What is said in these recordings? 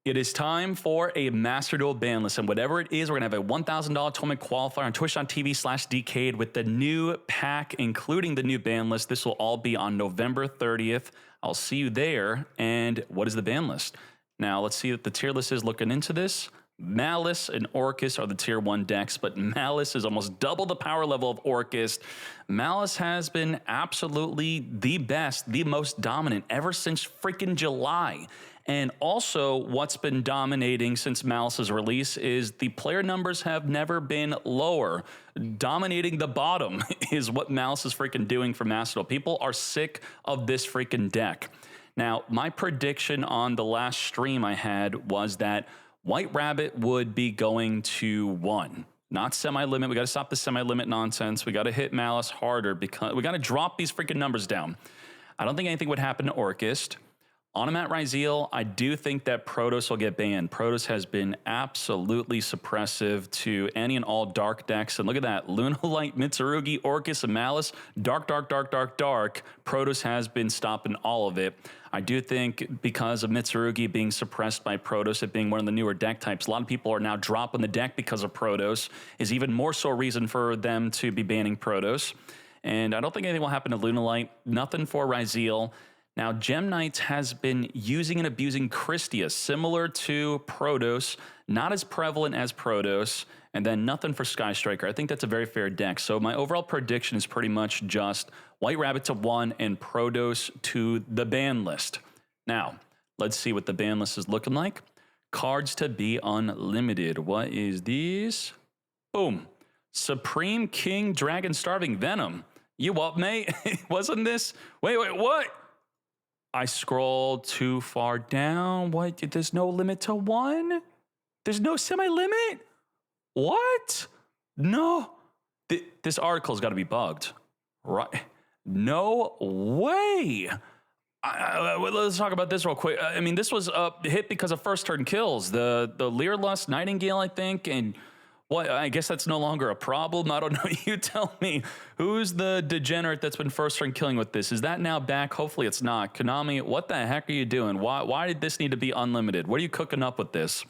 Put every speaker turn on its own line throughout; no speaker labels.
It is time for a Master Duel Banlist, and whatever it is, we're going to have a $1,000 tournament qualifier on twitch.tv/Decade with the new pack, including the new ban list. This will all be on November 30th. I'll see you there. And what is the ban list? Now, let's see what the tier list is looking into this. Malice and Orcus are the tier 1 decks, but Malice is almost double the power level of Orcus. Malice has been absolutely the best, the most dominant ever since freaking July. And also, what's been dominating since Malice's release is the player numbers have never been lower. Dominating the bottom is what Malice is freaking doing for Master Duel. People are sick of this freaking deck. Now, my prediction on the last stream I had was that White Rabbit would be going to 1. Not semi-limit. We got to stop the semi-limit nonsense. We got to hit Malice harder because we got to drop these freaking numbers down. I don't think anything would happen to Orcus. On him at Ryzeal, I do think that Protoss will get banned. Protoss has been absolutely suppressive to any and all dark decks. And look at that. Lunalight, Mitsurugi, Orcus, and Malice. Dark. Protoss has been stopping all of it. I do think because of Mitsurugi being suppressed by Protoss, it being one of the newer deck types, a lot of people are now dropping the deck because of Protoss, is even more so a reason for them to be banning Protoss. And I don't think anything will happen to Lunalight. Nothing for Ryzeal. Now, Gem Knights has been using and abusing Kristya, similar to Protoss, not as prevalent as Protoss, and then nothing for Sky Striker. I think that's a very fair deck. So my overall prediction is pretty much just White Rabbit to 1 and Protoss to the ban list. Now, let's see what the ban list is looking like. Cards to be unlimited. What is these? Boom. Supreme King Dragon Starving Venom. You up, mate? Wasn't this? Wait, what? I scrolled too far down. What? There's no limit to 1? There's no semi-limit? What? No. This article's got to be bugged. Right? No way. Let's talk about this real quick. I mean, this was hit because of first turn kills. The Leerlust Nightingale, I think, and what? I guess that's no longer a problem. I don't know. You tell me. Who's the degenerate that's been first turn killing with this? Is that now back? Hopefully it's not. Konami, what the heck are you doing? Why did this need to be unlimited? What are you cooking up with this?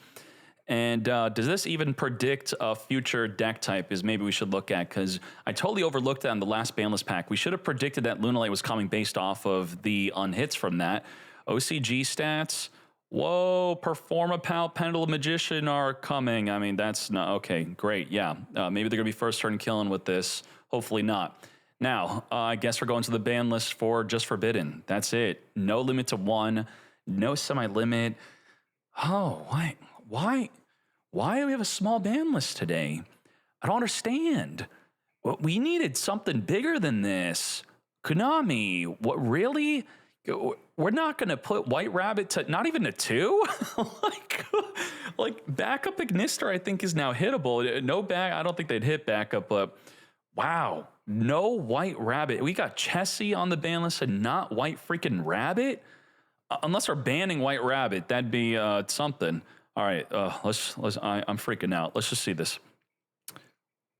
And does this even predict a future deck type is maybe we should look at? Because I totally overlooked that in the last banlist pack. We should have predicted that Lunalight was coming based off of the unhits from that. OCG stats. Whoa, Performapal, Pendulum Magician are coming. I mean, that's not, okay, great, yeah. Maybe they're going to be first turn killing with this. Hopefully not. Now, I guess we're going to the ban list for Just Forbidden. That's it. No limit to 1, no semi-limit. Oh, why do we have a small ban list today? I don't understand. Well, we needed something bigger than this. Konami, what, really? We're not going to put White Rabbit to not even a 2? like backup Ignister, I think, is now hittable. No back. I don't think they'd hit backup, but wow, no White Rabbit. We got Chessie on the ban list and not White freaking Rabbit. Unless we're banning White Rabbit, that'd be something. All right, I'm freaking out. Let's just see this.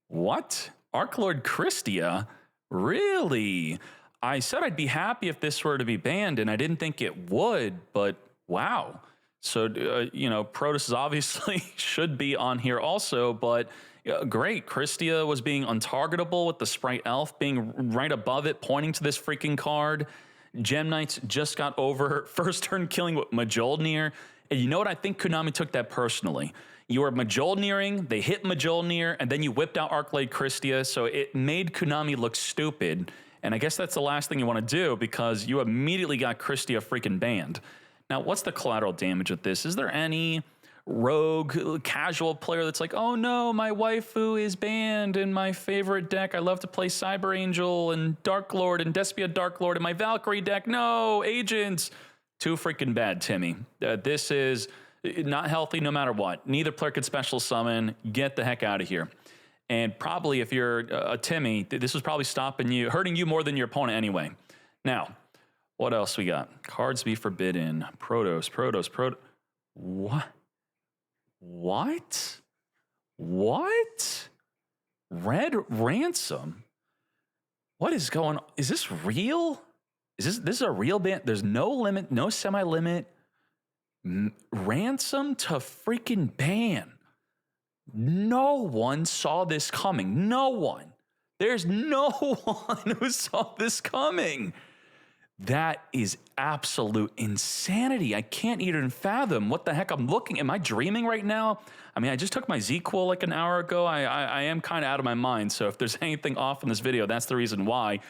What? Archlord Kristya? Really? I said I'd be happy if this were to be banned, and I didn't think it would, but wow. So, you know, Protoss obviously should be on here also, but great. Kristya was being untargetable with the Sprite Elf being right above it, pointing to this freaking card. Gem Knights just got over first turn killing with Mjolnir. And you know what? I think Konami took that personally. You were Mjolniring, they hit Mjolnir, and then you whipped out Archlord Kristya, so it made Konami look stupid. And I guess that's the last thing you want to do because you immediately got Kristya freaking banned. Now, what's the collateral damage with this? Is there any rogue casual player that's like, oh no, my waifu is banned in my favorite deck. I love to play Cyber Angel and Dark Lord and Despia Dark Lord in my Valkyrie deck. No, agents. Too freaking bad, Timmy. This is not healthy no matter what. Neither player could special summon. Get the heck out of here. And probably if you're a Timmy, this was probably stopping you, hurting you more than your opponent anyway. Now, what else we got? Cards be forbidden. Protoss. What? Red Ransom? What is going on? Is this real? This is a real ban? There's no limit, no semi-limit. Ransom to freaking ban. No one saw this coming. No one. There's no one who saw this coming. That is absolute insanity. I can't even fathom what the heck I'm looking. Am I dreaming right now? I mean, I just took my Z-Quil like an hour ago. I am kind of out of my mind. So if there's anything off in this video, that's the reason why.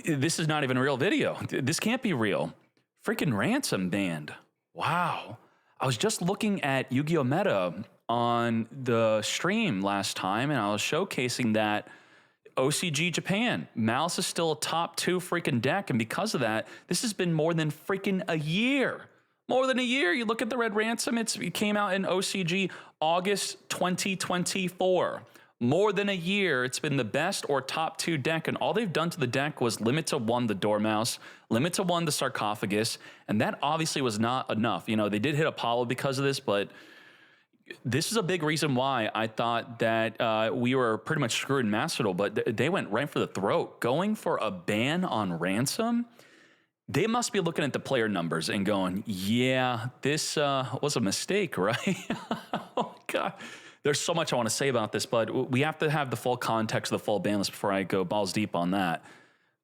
This is not even a real video. This can't be real. Freaking Ransom banned. Wow. I was just looking at Yu-Gi-Oh! Meta on the stream last time, and I was showcasing that OCG Japan, Malice is still a top 2 freaking deck, and because of that, this has been more than freaking a year. More than a year. You look at the Red Ransom, it came out in OCG August 2024. More than a year, it's been the best or top 2 deck, and all they've done to the deck was limit to 1 the Dormouse, limit to 1 the Sarcophagus, and that obviously was not enough. You know, they did hit Apollo because of this, but this is a big reason why I thought that we were pretty much screwed in Master Duel, but they went right for the throat. Going for a ban on Ransom, they must be looking at the player numbers and going, yeah, this was a mistake, right? Oh, God. There's so much I want to say about this, but we have to have the full context of the full ban list before I go balls deep on that.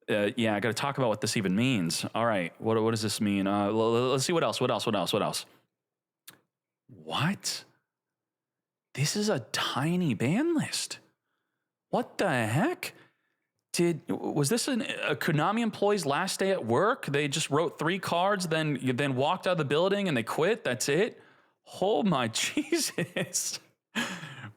Yeah, I got to talk about what this even means. All right, what does this mean? Let's see what else. What? This is a tiny ban list. What the heck? Was this a Konami employee's last day at work? They just wrote 3 cards, then walked out of the building and they quit? That's it? Oh my Jesus.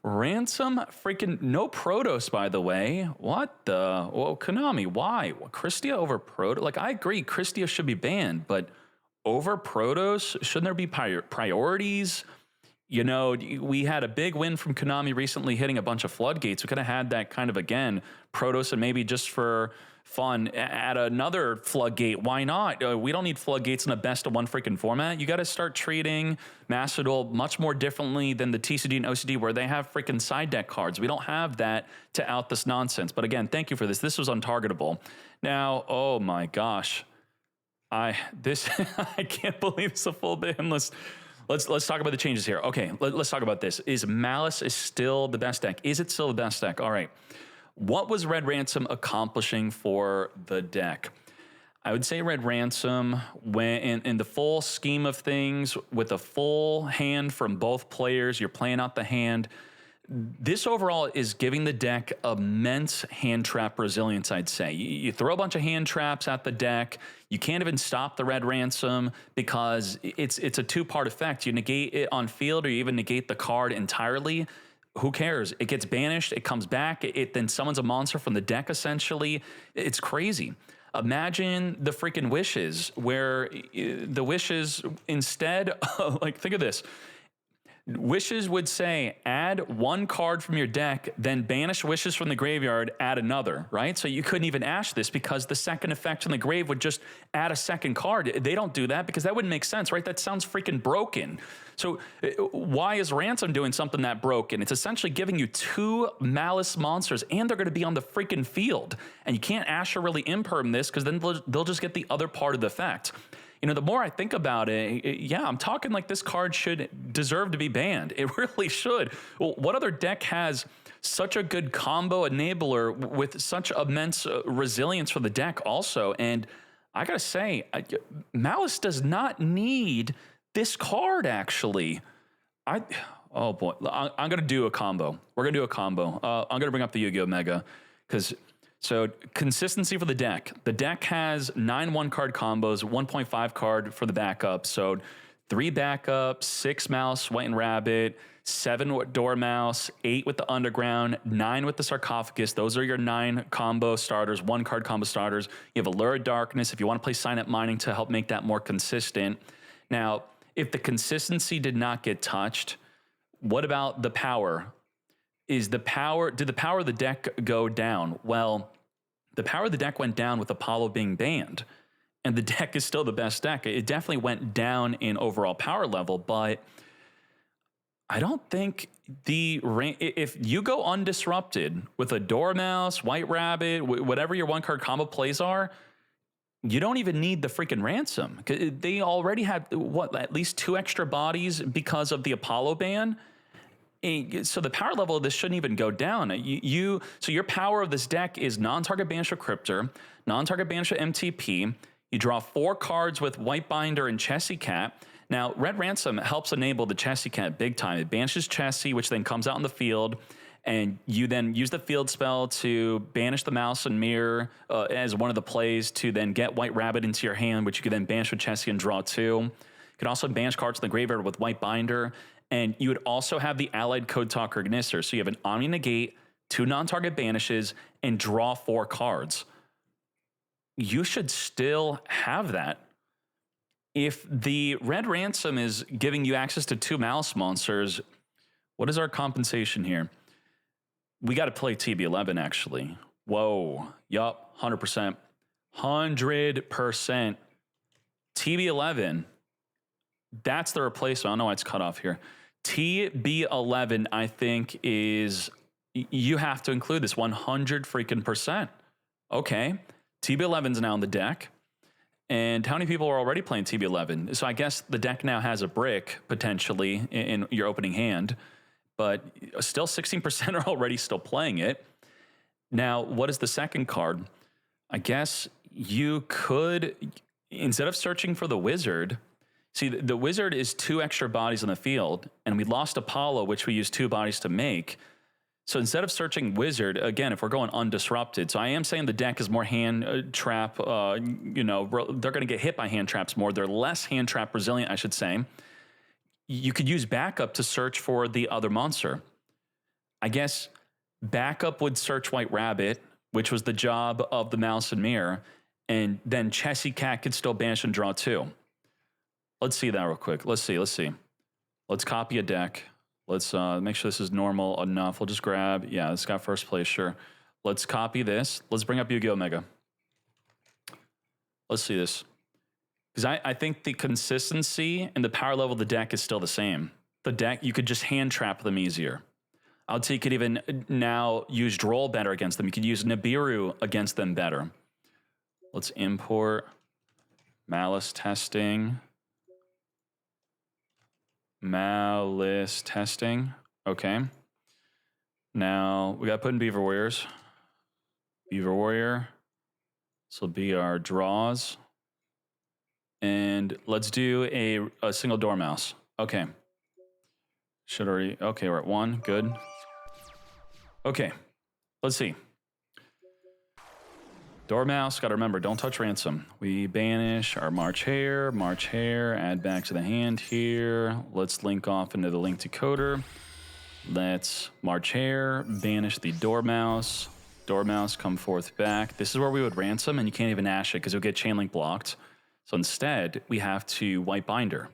Ransom, freaking no Protos, by the way. What the? Well, Konami, why? Kristya over Protos? Like, I agree, Kristya should be banned, but over Protos, shouldn't there be priorities? You know, we had a big win from Konami recently hitting a bunch of floodgates. We could have had that kind of, again, Protos, and maybe just for fun, add another floodgate. Why not? We don't need floodgates in a best-of-1 freaking format. You got to start treating Master Duel much more differently than the TCD and OCD, where they have freaking side deck cards. We don't have that to out this nonsense. But again, thank you for this. This was untargetable. Now, oh my gosh. I can't believe it's a full ban list. Let's talk about the changes here. Okay, let's talk about this. Is Malice still the best deck? Is it still the best deck? All right. What was Red Ransom accomplishing for the deck? I would say Red Ransom, when in the full scheme of things, with a full hand from both players, you're playing out the hand. This overall is giving the deck immense hand trap resilience, I'd say. You throw a bunch of hand traps at the deck. You can't even stop the Red Ransom because it's a 2-part effect. You negate it on field or you even negate the card entirely. Who cares? It gets banished. It comes back. It then summons a monster from the deck, essentially. It's crazy. Imagine the freaking wishes where the wishes instead, like, think of this. Wishes would say, add 1 card from your deck, then banish wishes from the graveyard, add another, right? So you couldn't even ash this because the second effect from the grave would just add a second card. They don't do that because that wouldn't make sense, right? That sounds freaking broken. So why is Ransom doing something that broken? It's essentially giving you 2 Malice monsters, and they're going to be on the freaking field. And you can't ash or really imperm this because then they'll just get the other part of the effect. You know, the more I think about it, yeah, I'm talking like this card should deserve to be banned. It really should. Well, what other deck has such a good combo enabler with such immense resilience for the deck also? And I gotta say, Malice does not need this card, actually. Oh boy, I'm gonna do a combo. We're gonna do a combo. I'm gonna bring up the Yu-Gi-Oh! Mega, because so consistency for the deck. The deck has 9 1-card combos, 1.5 card for the backup. So 3 backup, 6 Mouse, White and Rabbit, 7 Dormouse, 8 with the Underground, 9 with the Sarcophagus. Those are your 9 combo starters, 1-card combo starters. You have Allure of Darkness if you want to play Signet Mining to help make that more consistent. Now, if the consistency did not get touched, what about the power? Did the power of the deck go down? Well, the power of the deck went down with Apollo being banned, and the deck is still the best deck. It definitely went down in overall power level, but I don't think if you go undisrupted with a Dormouse, White Rabbit, whatever your 1-card combo plays are, you don't even need the freaking Ransom. They already had, what, at least 2 extra bodies because of the Apollo ban? So the power level of this shouldn't even go down. So your power of this deck is non-target banish with Cryptor, non-target banish with MTP. You draw 4 cards with White Binder and Chessie Cat. Now, Red Ransom helps enable the Chessie Cat big time. It banishes Chessie, which then comes out in the field, and you then use the field spell to banish the Mouse and Mirror as one of the plays to then get White Rabbit into your hand, which you can then banish with Chessie and draw 2. You can also banish cards in the graveyard with White Binder. And you would also have the Allied Code Talker Ignister. So you have an Omni Negate, 2 non-target banishes, and draw 4 cards. You should still have that. If the Red Ransom is giving you access to 2 Malice monsters, what is our compensation here? We got to play TB11, actually. Whoa. Yup, 100%. 100%. TB11. That's the replacement. I don't know why it's cut off here. TB11, I think, is, you have to include this 100 freaking percent. Okay. TB11's now in the deck. And how many people are already playing TB11? So I guess the deck now has a brick, potentially, in your opening hand. But still 16% are already still playing it. Now, what is the second card? I guess you could, instead of searching for the Wizard... See, the Wizard is 2 extra bodies on the field, and we lost Apollo, which we used 2 bodies to make. So instead of searching Wizard, again, if we're going undisrupted, so I am saying the deck is more hand trap, they're going to get hit by hand traps more. They're less hand trap resilient, I should say. You could use backup to search for the other monster. I guess backup would search White Rabbit, which was the job of the Mouse and Mirror, and then Chessie Cat could still banish and draw 2. Let's see that real quick. Let's see. Let's copy a deck. Let's make sure this is normal enough. We'll just grab, yeah, this got first place, sure. Let's copy this. Let's bring up Yu-Gi-Oh! Omega. Let's see this. Because I think the consistency and the power level of the deck is still the same. The deck, you could just hand trap them easier. I would say you could even now use Droll better against them. You could use Nibiru against them better. Let's import Malice testing. Malice testing. Okay. Now we got to put in Beaver Warriors. Beaver Warrior. This will be our draws. And let's do a single Dormouse. Okay. Should already. Okay, we're at 1. Good. Okay. Let's see. Dormouse, got to remember, don't touch Ransom. We banish our March Hare, add back to the hand here. Let's link off into the link decoder. Let's March Hare, banish the Dormouse. Dormouse, come forth back. This is where we would Ransom, and you can't even Ash it because you'll get chain link blocked. So instead, we have to White Binder.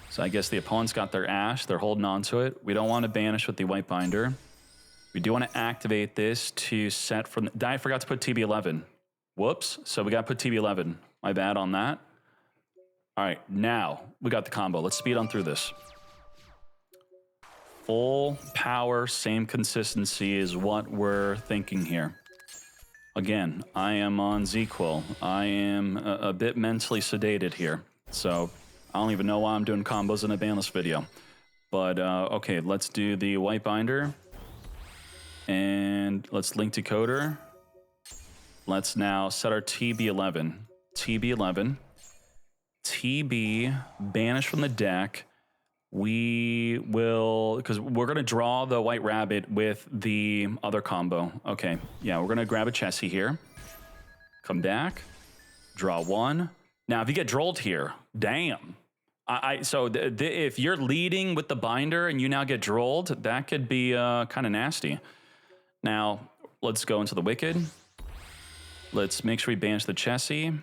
So I guess the opponent's got their Ash. They're holding on to it. We don't want to banish with the White Binder. We do want to activate this to set from... I forgot to put TB11. Whoops. So we got to put TB11. My bad on that. All right, now we got the combo. Let's speed on through this. Full power, same consistency is what we're thinking here. Again, I am on ZQuil. I am a bit mentally sedated here. So I don't even know why I'm doing combos in a Banlist video. But okay, let's do the White Binder. And let's link decoder. Let's now set our TB11. TB11. TB, banish from the deck. We will, because we're going to draw the White Rabbit with the other combo. Okay, yeah, we're going to grab a Chessie here. Come back. Draw 1. Now, if you get drolled here, damn. If you're leading with the binder and you now get drolled, that could be kind of nasty. Now, let's go into the Wicked. Let's make sure we banish the Chessie.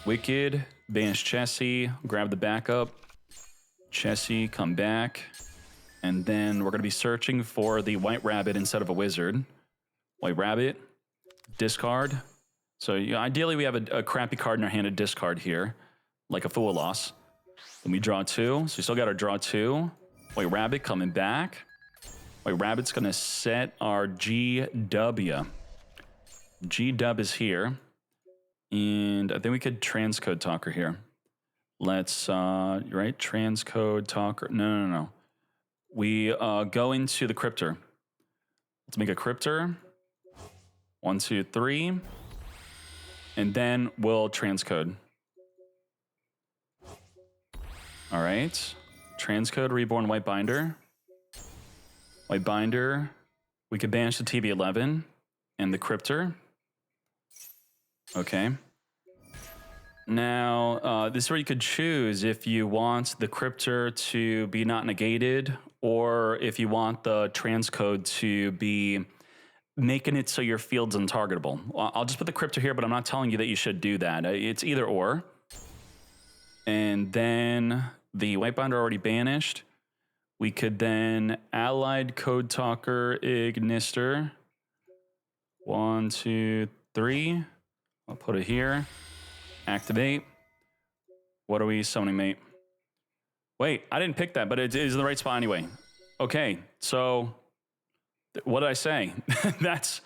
Wicked, banish Chessie, grab the backup. Chessie, come back. And then we're going to be searching for the White Rabbit instead of a Wizard. White Rabbit, discard. So ideally we have a crappy card in our hand to discard here, like a Fool Loss. Then we draw 2. So we still got our draw 2. White Rabbit coming back. White Rabbit's going to set our GW. GW is here. And I think we could transcode talker here. Let's, right, transcode talker. No. We go into the cryptor. Let's make a cryptor. 1, 2, 3. And then we'll transcode. All right. Transcode reborn white binder. White binder. We could banish the TB11 and the cryptor. Okay. Now, this is where you could choose if you want the cryptor to be not negated or if you want the transcode to be making it so your field's untargetable. I'll just put the cryptor here, but I'm not telling you that you should do that. It's either or. And then the white binder already banished. We could then allied code talker ignister. 1, 2, 3. I'll put it here. Activate. What are we summoning, mate? Wait, I didn't pick that, but it is in the right spot anyway. Okay, so what did I say? That's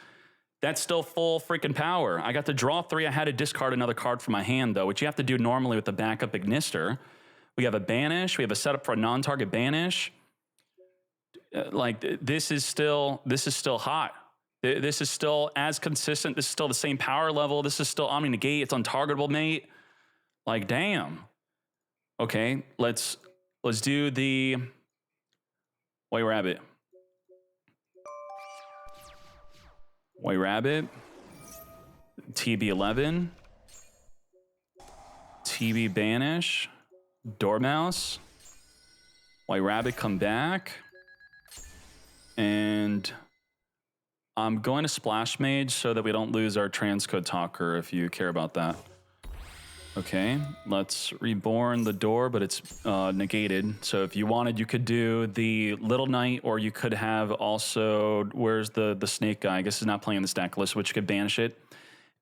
still full freaking power. I got to draw 3. I had to discard another card from my hand, though, which you have to do normally with the backup ignister. We have a banish. We have a setup for a non-target banish. This is still hot. This is still as consistent. This is still the same power level. This is still Omni Negate. It's untargetable, mate. Like, damn. Okay, let's do the White Rabbit. White Rabbit. TB11. TB Banish. Dormouse. White Rabbit come back. And I'm going to Splash Mage so that we don't lose our transcode talker if you care about that. Okay, let's reborn the door, but it's negated. So if you wanted, you could do the Little Knight, or you could have also, where's the snake guy? I guess he's not playing the stack list, which could banish it.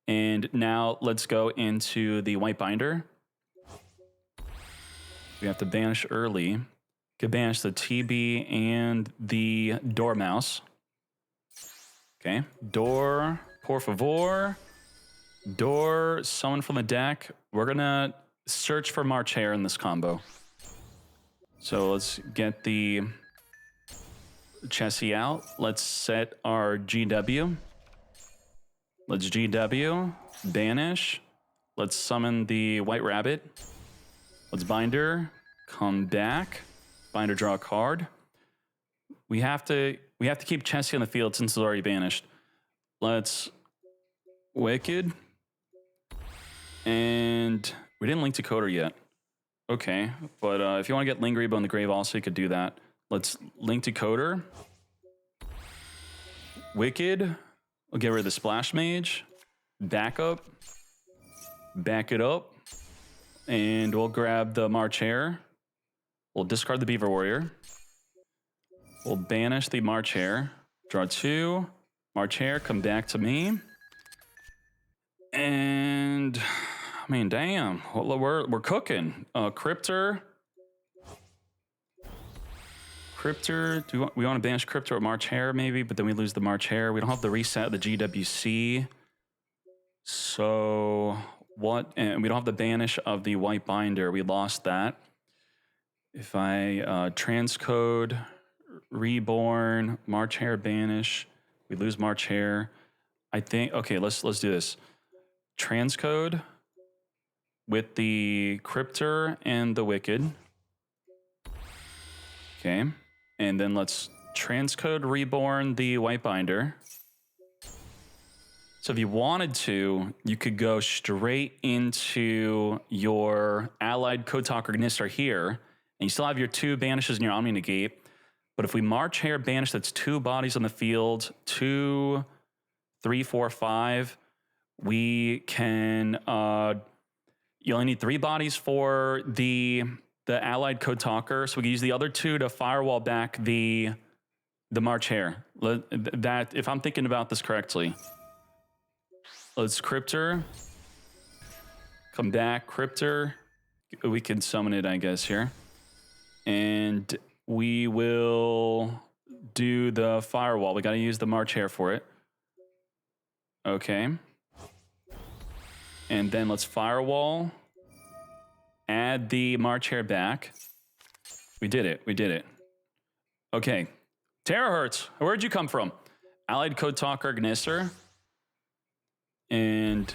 And now let's go into the white binder. We have to banish early. Could banish the TB and the Dormouse. Okay, door, por favor. Door, summon from the deck. We're gonna search for March Hare in this combo. So let's get the Chessie out. Let's set our GW. Let's GW, banish. Let's summon the White Rabbit. Let's binder, come back. Binder, draw a card. We have to keep Chessie on the field since it's already banished. Let's Wicked. And we didn't link Decoder yet. Okay, but if you want to get Lingeribo in the grave also, you could do that. Let's link Decoder. Wicked. We'll get rid of the Splash Mage. Back up. Back it up. And we'll grab the March Hare. We'll discard the Beaver Warrior. We'll banish the March Hare. Draw 2. March Hare, come back to me. And I mean, damn, we're cooking. Cryptor. Do we want to banish Cryptor or March Hare maybe? But then we lose the March Hare. We don't have the reset of the GWC. So what? And we don't have the banish of the white binder. We lost that. If I transcode, reborn, March Hare banish, we lose March Hare. I think, okay, let's do this. Transcode with the Cryptor and the Wicked. Okay, and then let's transcode, reborn the white binder. So if you wanted to, you could go straight into your allied code talker Gnister here, and you still have your 2 banishes in your Omni Negate. But if we March Hare banish, that's 2 bodies on the field, 2, 3, 4, 5. We can, you only need 3 bodies for the allied code talker. So we can use the other 2 to firewall back the March Hare. That, if I'm thinking about this correctly. Let's Cryptor. Come back, Cryptor. We can summon it, I guess, here. And we will do the firewall. We got to use the March Hare for it. Okay. And then let's firewall. Add the March Hare back. We did it. We did it. Okay. Terahertz, where'd you come from? Allied Code Talker Gnisser. And...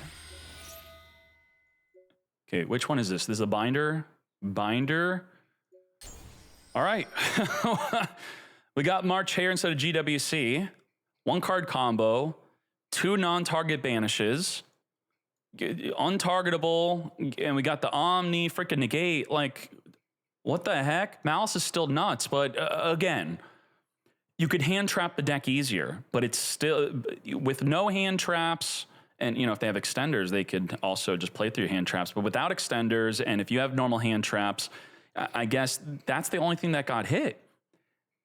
okay, which one is this? This is a binder. Binder. All right. We got March Hare instead of GWC. 1 card combo. 2 non-target banishes. Untargetable. And we got the Omni freaking negate. Like, what the heck? Malice is still nuts, but again, you could hand trap the deck easier, but it's still, with no hand traps, and you know, if they have extenders, they could also just play through hand traps, but without extenders, and if you have normal hand traps, I guess that's the only thing that got hit.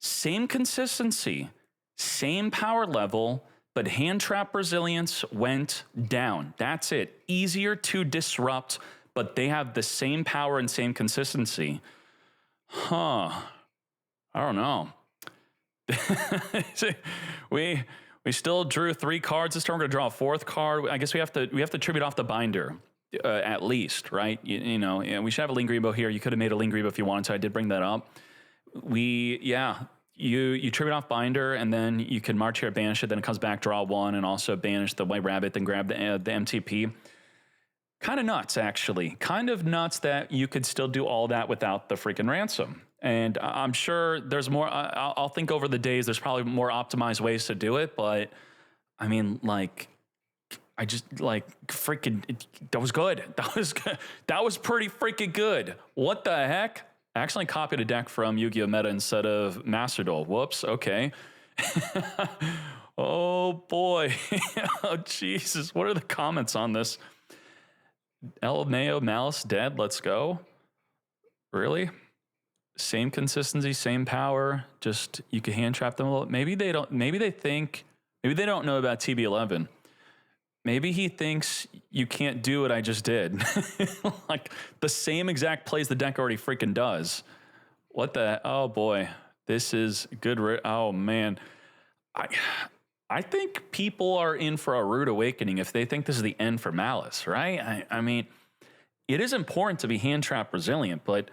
Same consistency, same power level, but hand trap resilience went down. That's it. Easier to disrupt, but they have the same power and same consistency. Huh. I don't know. we still drew 3 cards this turn. We're gonna draw a 4th card. I guess we have to tribute off the binder, at least, right? You know, we should have a Ling Grebo here. You could have made a Ling Grebo if you wanted to. I did bring that up. You tribute off binder, and then you can March Hare, banish it. Then it comes back, draw 1, and also banish the White Rabbit. Then grab the MTP. Kind of nuts, actually. Kind of nuts that you could still do all that without the freaking Ransom. And I'm sure there's more. I'll think over the days. There's probably more optimized ways to do it. But I mean, like, I just like freaking. That was good. That was good. That was pretty freaking good. What the heck? I actually copied a deck from Yu-Gi-Oh! Meta instead of Master Duel. Whoops. Okay. Oh boy. Oh Jesus. What are the comments on this? El Mayo Malice dead. Let's go. Really? Same consistency, same power. Just you can hand trap them a little. Maybe they don't. Maybe they think. Maybe they don't know about TB11. Maybe he thinks you can't do what I just did. Like the same exact plays the deck already freaking does. What the? Oh boy, this is good. Oh man, I think people are in for a rude awakening if they think this is the end for Malice, right? I mean, it is important to be hand trap resilient, but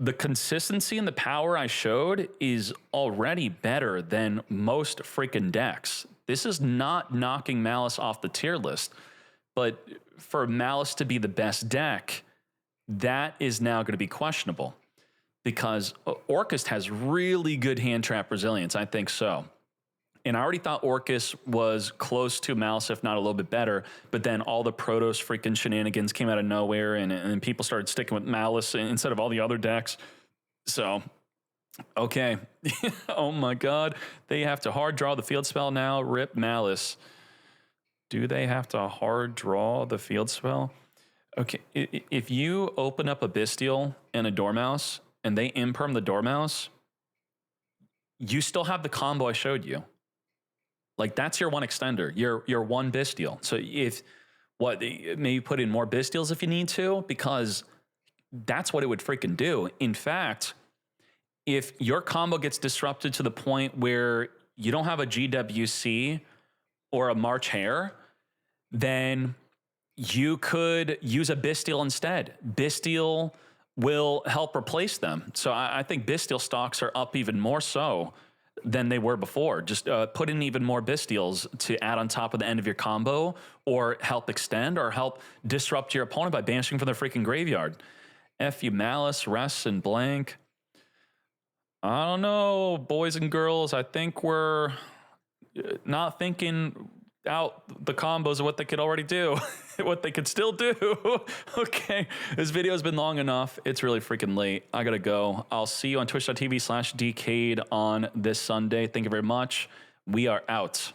the consistency and the power I showed is already better than most freaking decks. This is not knocking Malice off the tier list, but for Malice to be the best deck, that is now going to be questionable because Orcust has really good hand trap resilience. I think so. And I already thought Orcus was close to Malice, if not a little bit better. But then all the Protoss freaking shenanigans came out of nowhere, and people started sticking with Malice instead of all the other decks. So, okay. Oh my God. They have to hard draw the field spell now. Rip Malice. Do they have to hard draw the field spell? Okay. If you open up a Bestial and a Dormouse, and they imperm the Dormouse, you still have the combo I showed you. Like that's your 1 extender, your 1 Bestial. So maybe put in more Bestials if you need to, because that's what it would freaking do. In fact, if your combo gets disrupted to the point where you don't have a GWC or a March Hare, then you could use a Bestial instead. Bestial will help replace them. So I think Bestial stocks are up even more so than they were before. Just put in even more Bestials to add on top of the end of your combo, or help extend, or help disrupt your opponent by banishing from their freaking graveyard. F you Malice, Rest, and Blank. I don't know, boys and girls. I think we're not thinking out the combos of what they could already do, what they could still do. Okay, this video has been long enough. It's really freaking late. I gotta go. I'll see you on twitch.tv/Decade on this Sunday. Thank you very much. We are out.